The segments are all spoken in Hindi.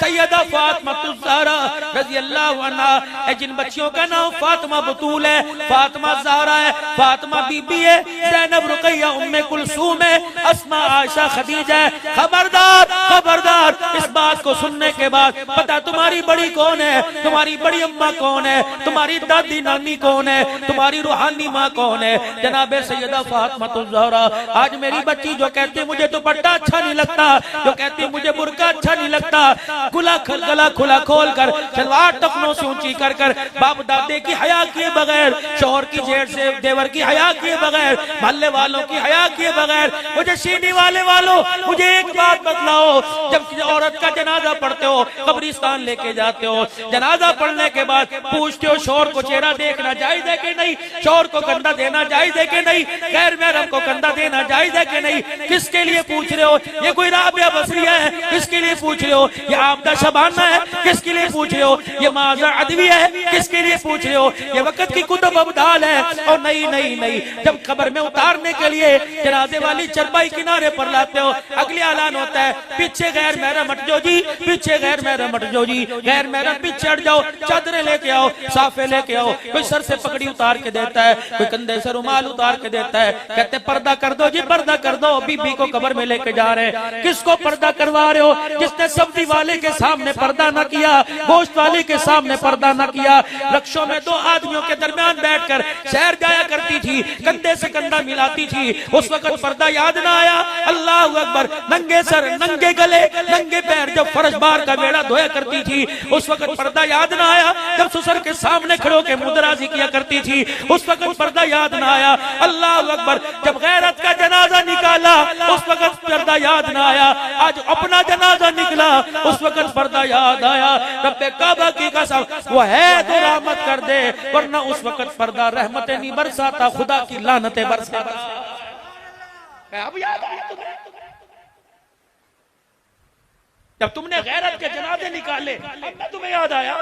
सैयदा फातिमा ज़हरा रज़ी अल्लाह अन्हा, जिन बच्चियों का नाम फातिमा बतूल है, फातिमा ज़हरा है, फातिमा बीबी है, ज़ैनब रुक़ैया उम्मे कुलसूम है, अस्मा आयशा खदीजा है। खबरदार खबरदार, इस बात को सुनने के बाद पता तुम्हारी बड़ी कौन है, तुम्हारी बड़ी अम्मा कौन है, तुम्हारी दादी नानी कौन है, तुम्हारी रूहानी माँ कौन है, जनाबे सैयदा फातिमा ज़हरा। आज मेरी बच्ची जो कहती है मुझे दुपट्टा अच्छा नहीं लगता, जो कहती है मुझे बुर्का अच्छा नहीं लगता, गला खुला खोल कर सलवार टखनों से ऊंची कर कर, बाप दादे की हया किए बगैर, शौहर की जेठ से देवर की हया किए बगैर, मोहल्ले वालों की हया किए बगैर, मुझे सीढ़ी वाले वालों मुझे एक बात बतलाओ, जब औरत का जनाजा पढ़ते हो, कब्रिस्तान लेके जाते हो, जनाजा पढ़ने के बाद पूछते हो शौहर को चेहरा देखना जायज है कि नहीं, शौहर को कंधा देना जायज है कि नहीं, गैर महरम को कंधा देना जायज है कि नहीं, किसके लिए पूछ रहे हो? ये कोई राबिया बसरिया है, किसके लिए पूछ रहे हो? ये आबदा शबाना है, किसके लिए पूछ रहे हो? ये माजा अदविया है, किसके लिए पूछ रहे हो? ये वक्त की कुतुब अब्दाल है। और नहीं नहीं नहीं, जब कब्र में उतारने के लिए जनाजे वाली चरपाई किनारे पर लाते हो, अगले ऐलान होता है पीछे गैर महरम हट जाओ जी, पीछे गैर महरम हट जाओ जी, गैर महरम पीछे हट जाओ, चादरें लेके आओ, साफे लेके आओ। कोई सर से पगड़ी उतार के देता है, कोई कंधे से रुमाल उतार के देता है, कहते पर्दा कर दो जी, पर्दा कर दो, बीबी को कब्र में लेके जा रहे हैं। किसको पर्दा करवा रहे हो? जिसने सब्जी वाले के सामने पर्दा न किया, गोश्त वाले के सामने पर्दा न किया, रक्षों में दो आदमियों के दरमियान बैठकर शहर जाया करती थी, कंधे से कंधा मिलाती थी, उस वक्त पर्दा याद ना आया? अल्लाह अकबर, नंगे सर नंगे गले नंगे पैर जब फर्श बार का बेड़ा धोया करती थी, उस वक्त पर्दा याद ना आया? जब ससुर के सामने खड़ो के मुदराजी किया करती थी, उस वक्त पर्दा याद ना आया? अल्लाह अकबर, जब गैरत का जनाजा निकाला, उस वक्त पर्दा याद ना आया? आज अपना जनाजा निकला, उस वक्त पर्दा याद आया? रब्बे काबा की कसम, वो है तो रहमत कर दे, वरना उस वक्त पर्दा रहमतें नहीं बरसाता, खुदा की लानतें बरसाता। अब याद आया तुम्हें? जब तुमने गैरत के जनाजे निकाले, अब तुम्हें याद आया?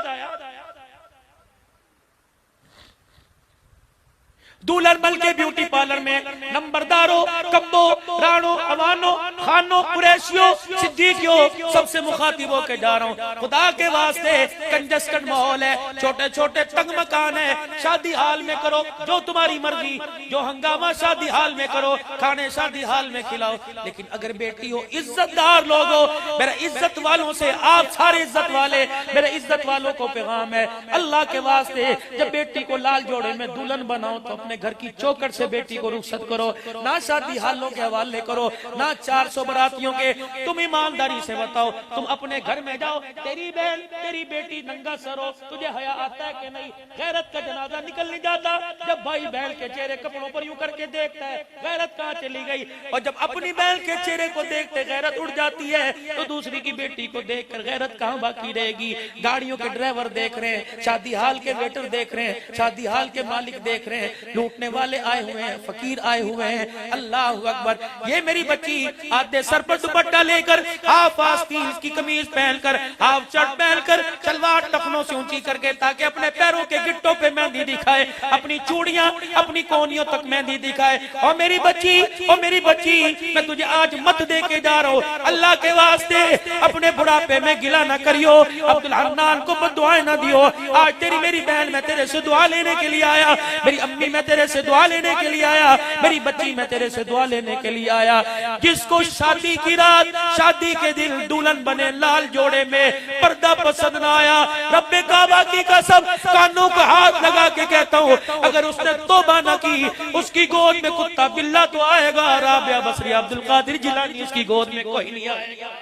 दुल्हन मल के ब्यूटी पार्लर में नंबरदारों, कब्बो, राणो, अवानो, खानो, कुरैशियों, सिद्दीकियों, सबसे मुखातिब के जा रहा हूँ। खुदा के वास्ते कंजस्टेड माहौल है, छोटे छोटे तंग मकान है, शादी हाल में करो जो तुम्हारी मर्जी, जो हंगामा शादी हाल में करो, खाने शादी हाल में खिलाओ। लेकिन अगर बेटी हो, इज्जतदार लोग हो, मेरा इज्जत वालों से, आप सारे इज्जत वाले, मेरे इज्जत वालों को पैगाम है, अल्लाह के वास्ते जब बेटी को लाल जोड़े में दुल्हन बनाओ तो अपने घर की चौखट से बेटी को रुखसत करो, ना शादी हालों के हवाले करो, ना 400 बरातियों के। तुम ईमानदारी से बताओ, तुम अपने घर में जाओ, तेरी बहन तेरी बेटी नंगा सर हो, तुझे हया आता है कि नहीं? गैरत का जनाजा निकल नहीं जाता जब भाई बहन के चेहरे कपड़ों पर यूं करके देखता है, गैरत कहाँ चली गई? और जब अपनी बहन के चेहरे को देखते गैरत उड़ जाती है, तो दूसरी की बेटी को देखकर गैरत कहाँ बाकी रहेगी? गाड़ियों के ड्राइवर देख रहे हैं, शादी हाल के वेटर देख रहे हैं, शादी हाल के मालिक देख रहे हैं, लूटने वाले आए हुए हैं, फकीर आए हुए हैं। अल्लाह अकबर, ये मेरी बच्ची आधे सर पर दुपट्टा लेकर, हाफ आस्तीन की कमीज पहनकर, हाफ शर्ट पहनकर, सलवार टखनों से ऊंची करके, ताकि अपने पैरों के गिट्टों पे मेहंदी दिखाए, अपनी चूड़ियां अपनी कोहनियों तक मेहंदी दिखाए। और मेरी बच्ची, और मेरी बच्ची, मैं तुझे आज मत दे के जा रहा हूँ, अल्लाह के वास्ते अपने बुढ़ापे में गिला न करियो, अब्दुल हन्नान को बद्दुआएं न दियो। आज तेरी मेरी बहन, मैं तेरे से दुआ लेने के लिए आया, मेरी अम्मी मैं तेरे से दुआ लेने के लिए आया, मेरी बच्ची मैं तेरे से दुआ लेने के लिए आया। जिसको शादी की रात, शादी के दिन दुल्हन बने लाल जोड़े में, पर्दा पसंद ना आया, रब्बे काबा की कसम, कानों को हाथ लगा के कहता हूँ, अगर उसने तौबा न की, उसकी गोद में कुत्ता बिल्ला तो आएगा। राबिया बसरी, अब्दुल कादिर जिलानी, उसकी गोद में कोई नहीं आएगा।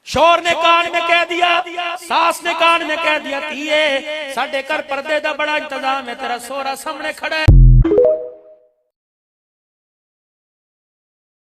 शोर ने कान में कह दिया, सास ने कान में कह दिया, धीए साडे घर पर्दे दा बड़ा इंतजाम है, तेरा सोहरा सामने खड़ा है।